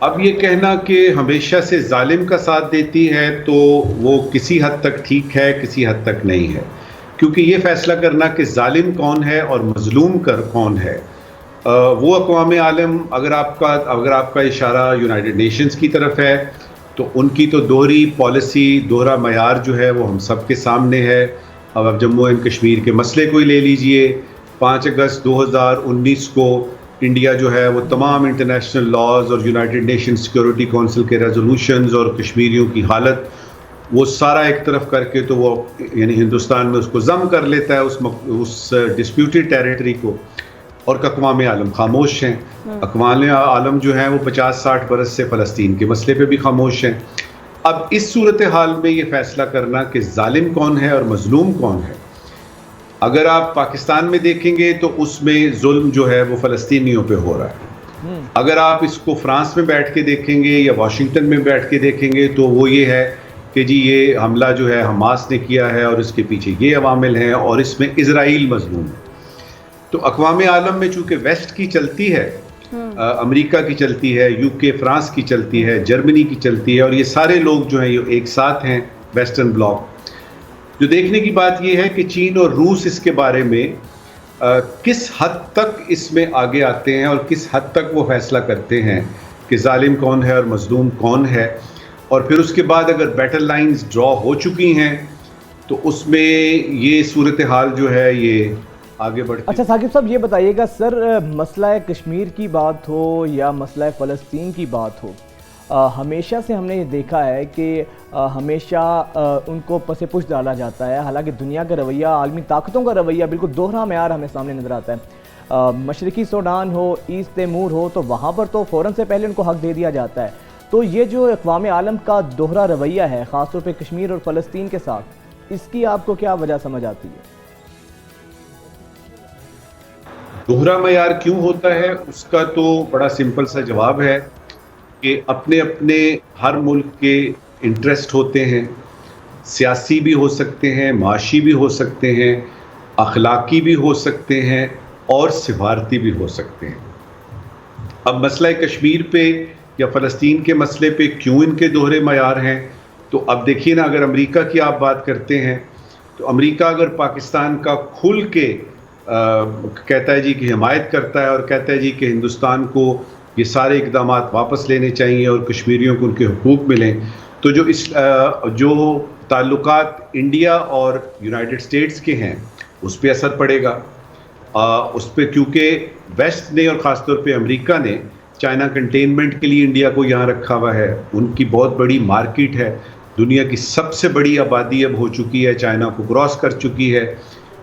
اب یہ کہنا کہ ہمیشہ سے ظالم کا ساتھ دیتی ہے تو وہ کسی حد تک ٹھیک ہے، کسی حد تک نہیں ہے، کیونکہ یہ فیصلہ کرنا کہ ظالم کون ہے اور مظلوم کون ہے، وہ اقوام عالم، اگر آپ کا اشارہ یونائٹڈ نیشنز کی طرف ہے تو ان کی تو دوہری پالیسی، دوہرا معیار جو ہے وہ ہم سب کے سامنے ہے۔ اب آپ جموں اینڈ کشمیر کے مسئلے کو ہی لے لیجئے، 5 اگست 2019 کو انڈیا جو ہے وہ تمام انٹرنیشنل لاز اور یونائٹڈ نیشن سیکورٹی کونسل کے ریزولوشنز اور کشمیریوں کی حالت وہ سارا ایک طرف کر کے تو وہ یعنی ہندوستان میں اس کو ضم کر لیتا ہے اس ڈسپیوٹڈ ٹیریٹری کو، اور اقوام عالم خاموش ہیں۔ اقوام عالم جو ہیں وہ 50-60 برس سے فلسطین کے مسئلے پہ بھی خاموش ہیں۔ اب اس صورتحال میں یہ فیصلہ کرنا کہ ظالم کون ہے اور مظلوم کون ہے، اگر آپ پاکستان میں دیکھیں گے تو اس میں ظلم جو ہے وہ فلسطینیوں پہ ہو رہا ہے۔ اگر آپ اس کو فرانس میں بیٹھ کے دیکھیں گے یا واشنگٹن میں بیٹھ کے دیکھیں گے تو وہ یہ ہے کہ جی یہ حملہ جو ہے حماس نے کیا ہے اور اس کے پیچھے یہ عوامل ہیں اور اس میں اسرائیل مظلوم ہے۔ تو اقوام عالم میں چونکہ ویسٹ کی چلتی ہے، امریکہ کی چلتی ہے، یو کے فرانس کی چلتی ہے، جرمنی کی چلتی ہے، اور یہ سارے لوگ جو ہیں یہ ایک ساتھ ہیں ویسٹرن بلاک، جو دیکھنے کی بات یہ ہے کہ چین اور روس اس کے بارے میں کس حد تک اس میں آگے آتے ہیں اور کس حد تک وہ فیصلہ کرتے ہیں کہ ظالم کون ہے اور مظلوم کون ہے، اور پھر اس کے بعد اگر بیٹل لائنز ڈرا ہو چکی ہیں تو اس میں یہ صورتحال جو ہے یہ آگے بڑھتی۔ اچھا ثاقب صاحب یہ بتائیے گا سر، مسئلہ کشمیر کی بات ہو یا مسئلہ فلسطین کی بات ہو، ہمیشہ سے ہم نے یہ دیکھا ہے کہ ہمیشہ ان کو پس پش ڈالا جاتا ہے، حالانکہ دنیا کا رویہ، عالمی طاقتوں کا رویہ بالکل دوہرا معیار ہمیں سامنے نظر آتا ہے۔ مشرقی سوڈان ہو، ایسٹ تیمور ہو، تو وہاں پر تو فوراً سے پہلے ان کو حق دے دیا جاتا ہے۔ تو یہ جو اقوام عالم کا دوہرا رویہ ہے خاص طور پہ کشمیر اور فلسطین کے ساتھ، اس کی آپ کو کیا وجہ سمجھ آتی ہے؟ دوہرا معیار کیوں ہوتا ہے اس کا تو بڑا سمپل سا جواب ہے کہ اپنے اپنے ہر ملک کے انٹرسٹ ہوتے ہیں، سیاسی بھی ہو سکتے ہیں، معاشی بھی ہو سکتے ہیں، اخلاقی بھی ہو سکتے ہیں اور سفارتی بھی ہو سکتے ہیں۔ اب مسئلہ کشمیر پہ یا فلسطین کے مسئلے پہ کیوں ان کے دوہرے معیار ہیں؟ تو اب دیکھیے نا، اگر امریکہ کی آپ بات کرتے ہیں تو امریکہ اگر پاکستان کا کھل کے کہتا ہے جی کہ حمایت کرتا ہے اور کہتا ہے جی کہ ہندوستان کو یہ سارے اقدامات واپس لینے چاہیے اور کشمیریوں کو ان کے حقوق ملیں، تو جو تعلقات انڈیا اور یونائٹڈ اسٹیٹس کے ہیں اس پہ اثر پڑے گا، اس پہ، کیونکہ ویسٹ نے اور خاص طور پہ امریکہ نے چائنا کنٹینمنٹ کے لیے انڈیا کو یہاں رکھا ہوا ہے، ان کی بہت بڑی مارکیٹ ہے، دنیا کی سب سے بڑی آبادی اب ہو چکی ہے، چائنا کو کراس کر چکی ہے،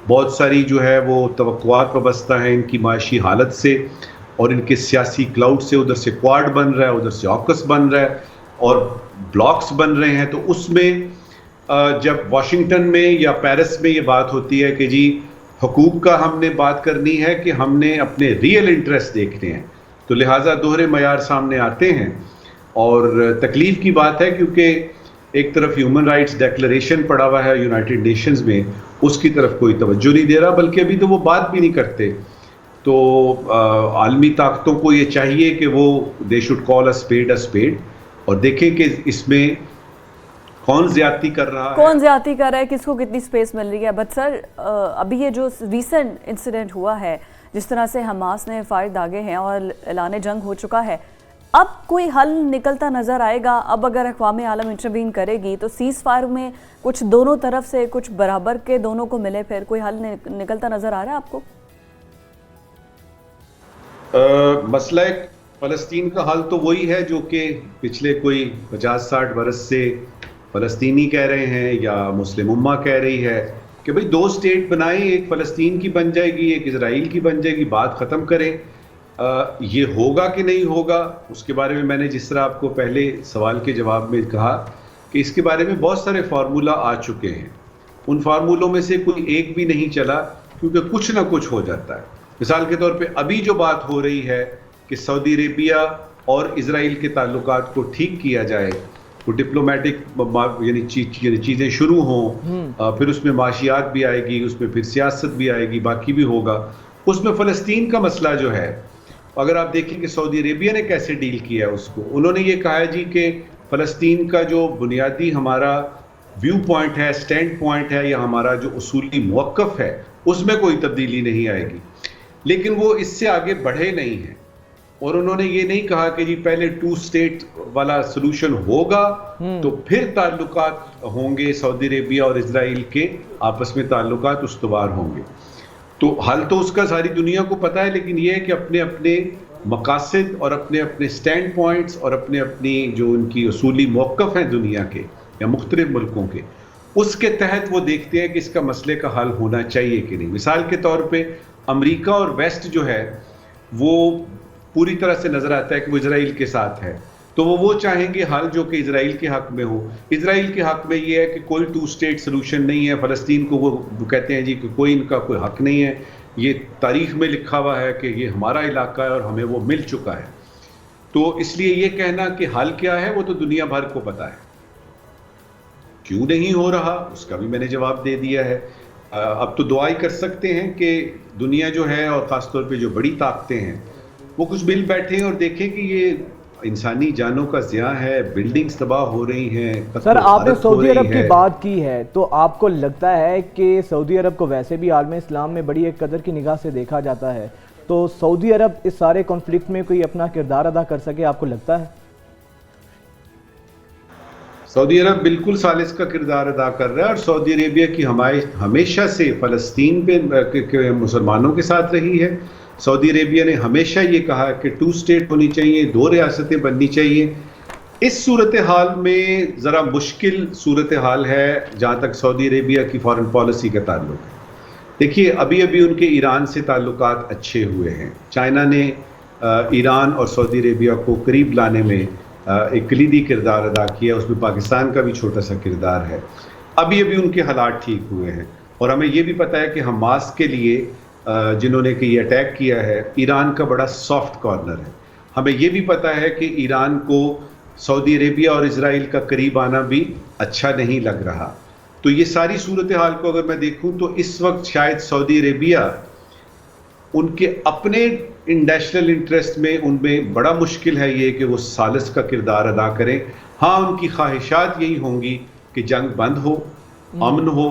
بہت ساری جو ہے وہ توقعات وابستہ ہیں ان کی معاشی حالت سے اور ان کے سیاسی کلاؤڈ سے، ادھر سے کوارڈ بن رہا ہے، ادھر سے آکس بن رہا ہے اور بلاکس بن رہے ہیں۔ تو اس میں جب واشنگٹن میں یا پیرس میں یہ بات ہوتی ہے کہ جی حقوق کا ہم نے بات کرنی ہے کہ ہم نے اپنے ریئل انٹرسٹ دیکھنے ہیں، تو لہٰذا دوہرے معیار سامنے آتے ہیں، اور تکلیف کی بات ہے کیونکہ ایک طرف ہیومن رائٹس ڈیکلریشن پڑا ہوا ہے یونائٹڈ نیشنز میں، اس کی طرف کوئی توجہ نہیں دے رہا، بلکہ ابھی تو وہ بات بھی نہیں کرتے۔ تو عالمی طاقتوں کو یہ چاہیے کہ وہ they should call a speed a speed, اور دیکھیں کہ اس میں کون زیادتی کر رہا ہے، کون زیادتی کر رہا ہے، کس کو کتنی سپیس مل رہی ہے۔ بٹ سر ابھی یہ جو ریسنٹ انسیڈنٹ ہوا ہے، جس طرح سے حماس نے فائر داغے ہیں اور اعلان جنگ ہو چکا ہے، اب کوئی حل نکلتا نظر آئے گا؟ اب اگر اقوام عالم انٹروین کرے گی تو سیز فائر میں کچھ دونوں طرف سے کچھ برابر کے دونوں کو ملے، پھر کوئی حل نکلتا نظر آ رہا ہے آپ کو؟ مسئلہ فلسطین کا حل تو وہی ہے جو کہ پچھلے کوئی 50-60 برس سے فلسطینی کہہ رہے ہیں یا مسلم امہ کہہ رہی ہے کہ بھئی 2 اسٹیٹ بنائیں، ایک فلسطین کی بن جائے گی، ایک اسرائیل کی بن جائے گی، بات ختم کریں۔ یہ ہوگا کہ نہیں ہوگا اس کے بارے میں میں نے جس طرح آپ کو پہلے سوال کے جواب میں کہا کہ اس کے بارے میں بہت سارے فارمولا آ چکے ہیں، ان فارمولوں میں سے کوئی ایک بھی نہیں چلا، کیونکہ کچھ نہ کچھ ہو جاتا ہے۔ مثال کے طور پہ ابھی جو بات ہو رہی ہے کہ سعودی عربیہ اور اسرائیل کے تعلقات کو ٹھیک کیا جائے، وہ ڈپلومیٹک یعنی چیزیں شروع ہوں، پھر اس میں معاشیات بھی آئے گی، اس میں پھر سیاست بھی آئے گی، باقی بھی ہوگا، اس میں فلسطین کا مسئلہ جو ہے اگر آپ دیکھیں کہ سعودی عربیہ نے کیسے ڈیل کیا ہے اس کو، انہوں نے یہ کہا ہے جی کہ فلسطین کا جو بنیادی ہمارا ویو پوائنٹ ہے، سٹینڈ پوائنٹ ہے، یا ہمارا جو اصولی موقف ہے، اس میں کوئی تبدیلی نہیں آئے گی. لیکن وہ اس سے آگے بڑھے نہیں ہیں، اور انہوں نے یہ نہیں کہا کہ جی پہلے 2 اسٹیٹ والا سلوشن ہوگا تو پھر تعلقات ہوں گے سعودی عربیہ اور اسرائیل کے آپس میں تعلقات استوار ہوں گے. تو حل تو اس کا ساری دنیا کو پتہ ہے، لیکن یہ ہے کہ اپنے اپنے مقاصد اور اپنے اپنے سٹینڈ پوائنٹس اور اپنے اپنی جو ان کی اصولی موقف ہیں دنیا کے یا مختلف ملکوں کے، اس کے تحت وہ دیکھتے ہیں کہ اس کا مسئلے کا حل ہونا چاہیے کہ نہیں. مثال کے طور پہ امریکہ اور ویسٹ جو ہے وہ پوری طرح سے نظر آتا ہے کہ وہ اسرائیل کے ساتھ ہے، تو وہ چاہیں گے حل جو کہ اسرائیل کے حق میں ہو. اسرائیل کے حق میں یہ ہے کہ کوئی 2 اسٹیٹ سلوشن نہیں ہے. فلسطین کو وہ کہتے ہیں جی کہ کوئی ان کا کوئی حق نہیں ہے، یہ تاریخ میں لکھا ہوا ہے کہ یہ ہمارا علاقہ ہے اور ہمیں وہ مل چکا ہے. تو اس لیے یہ کہنا کہ حل کیا ہے وہ تو دنیا بھر کو پتا ہے. کیوں نہیں ہو رہا اس کا بھی میں نے جواب دے دیا ہے. اب تو دعا ہی کر سکتے ہیں کہ دنیا جو ہے اور خاص طور پہ جو بڑی طاقتیں ہیں وہ کچھ مل بیٹھیں اور دیکھیں کہ یہ انسانی جانوں کا ضیاع ہے، بلڈنگز تباہ ہو رہی ہیں. سر آپ نے سعودی عرب کی بات کی ہے، تو آپ کو لگتا ہے کہ سعودی عرب کو ویسے بھی عالم اسلام میں بڑی ایک قدر کی نگاہ سے دیکھا جاتا ہے، تو سعودی عرب اس سارے کنفلکٹ میں کوئی اپنا کردار ادا کر سکے، آپ کو لگتا ہے؟ سعودی عرب بالکل ثالث کا کردار ادا کر رہا ہے، اور سعودی عربیہ کی حمایت ہمیشہ سے فلسطین پہ مسلمانوں کے ساتھ رہی ہے. سعودی عربیہ نے ہمیشہ یہ کہا کہ 2 اسٹیٹ ہونی چاہیے، 2 ریاستیں بننی چاہیے. اس صورتحال میں ذرا مشکل صورتحال ہے جہاں تک سعودی عربیہ کی فارن پالیسی کا تعلق ہے. دیکھیے ابھی ان کے ایران سے تعلقات اچھے ہوئے ہیں. چائنا نے ایران اور سعودی عربیہ کو قریب لانے میں ایک کلیدی کردار ادا کیا، اس میں پاکستان کا بھی چھوٹا سا کردار ہے. ابھی ان کے حالات ٹھیک ہوئے ہیں، اور ہمیں یہ بھی پتہ ہے کہ حماس کے لیے جنہوں نے کہ یہ اٹیک کیا ہے ایران کا بڑا سافٹ کارنر ہے. ہمیں یہ بھی پتہ ہے کہ ایران کو سعودی عربیہ اور اسرائیل کا قریب آنا بھی اچھا نہیں لگ رہا. تو یہ ساری صورتحال کو اگر میں دیکھوں تو اس وقت شاید سعودی عربیہ ان کے اپنے نیشنل انٹرسٹ میں ان میں بڑا مشکل ہے یہ کہ وہ ثالث کا کردار ادا کریں. ہاں ان کی خواہشات یہی ہوں گی کہ جنگ بند ہو، امن ہو.